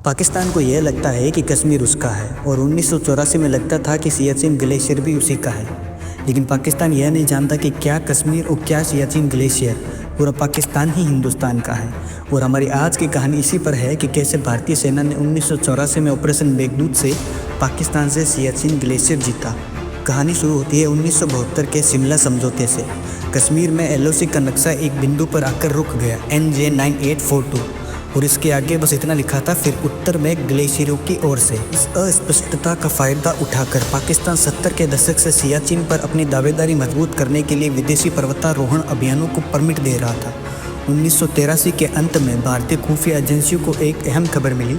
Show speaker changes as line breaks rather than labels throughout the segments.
पाकिस्तान को यह लगता है कि कश्मीर उसका है और 1984 में लगता था कि सियाचिन ग्लेशियर भी उसी का है। लेकिन पाकिस्तान यह नहीं जानता कि क्या कश्मीर और क्या सियाचिन ग्लेशियर, पूरा पाकिस्तान ही हिंदुस्तान का है। और हमारी आज की कहानी इसी पर है कि कैसे भारतीय सेना ने 1984 में ऑपरेशन मेघदूत से पाकिस्तान से सियाचिन ग्लेशियर जीता। कहानी शुरू होती है 1972 के शिमला समझौते से। कश्मीर में एलओसी का नक्शा एक बिंदु पर आकर रुक गया, NJ 9842, और इसके आगे बस इतना लिखा था, फिर उत्तर में ग्लेशियरों की ओर से। इस अस्पष्टता का फायदा उठाकर पाकिस्तान 70 के दशक से सियाचिन पर अपनी दावेदारी मजबूत करने के लिए विदेशी पर्वतारोहण अभियानों को परमिट दे रहा था। 1983 के अंत में भारतीय खुफिया एजेंसियों को एक अहम खबर मिली।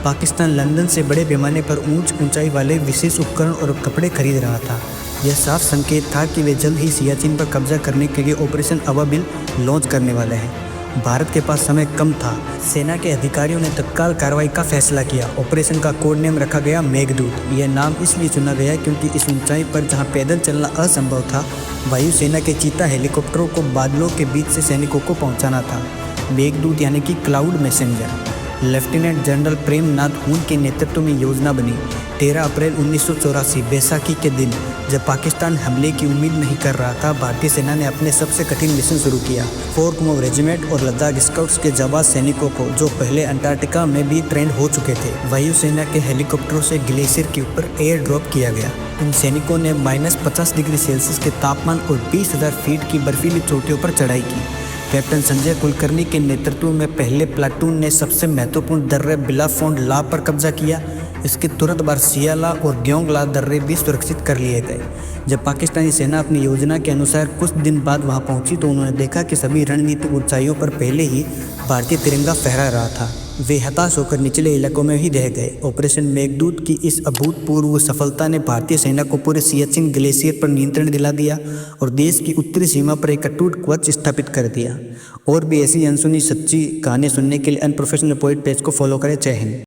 पाकिस्तान लंदन से बड़े पैमाने पर ऊंचाई वाले विशेष उपकरण और कपड़े खरीद रहा था। यह साफ संकेत था कि वे जल्द ही सियाचिन पर कब्जा करने के लिए ऑपरेशन अवाबिल लॉन्च करने वाले हैं। भारत के पास समय कम था। सेना के अधिकारियों ने तत्काल कार्रवाई का फैसला किया। ऑपरेशन का कोड नेम रखा गया मेघदूत। यह नाम इसलिए चुना गया क्योंकि इस ऊंचाई पर जहां पैदल चलना असंभव था, वायुसेना के चीता हेलीकॉप्टरों को बादलों के बीच से सैनिकों को पहुंचाना था। मेघदूत यानी कि cloud messenger. Lieutenant general Prem Nath हून के नेतृत्व में योजना बनी। 13 अप्रैल 1984 बैसाखी के दिन, जब पाकिस्तान हमले की उम्मीद नहीं कर रहा था, भारतीय सेना ने अपने सबसे कठिन मिशन शुरू किया। 4 कुमाऊं रेजिमेंट और लद्दाख स्काउट्स के जाबाज सैनिकों को, जो पहले अंटार्कटिका में भी ट्रेंड हो चुके थे, वायुसेना के हेलीकॉप्टरों से ग्लेशियर के ऊपर एयर ड्रॉप किया गया। इन सैनिकों ने -50 डिग्री सेल्सियस के तापमान और 20,000 फीट की बर्फीली चोटियों पर चढ़ाई की। कैप्टन संजय कुलकर्णी के नेतृत्व में पहले प्लाटून ने सबसे महत्वपूर्ण दर्रे बिलाफोंड ला पर कब्जा किया। इसके तुरंत बाद सियाला और ग्योंगला दर्रे भी सुरक्षित कर लिए गए। जब पाकिस्तानी सेना अपनी योजना के अनुसार कुछ दिन बाद वहां पहुंची तो उन्होंने देखा कि सभी रणनीतिक ऊंचाइयों पर पहले ही भारतीय तिरंगा फहरा रहा था। वे हताश होकर निचले इलाकों में ही रह गए। ऑपरेशन मेघदूत की इस अभूतपूर्व सफलता ने भारतीय सेना को पूरे सियाचिन ग्लेशियर पर नियंत्रण दिला दिया और देश की उत्तरी सीमा पर एक अटूट कवच स्थापित कर दिया। और भी ऐसी अनसुनी सच्ची कहानी सुनने के लिए अनप्रोफेशनल पोइट पेज को फॉलो करें। जय हिंद।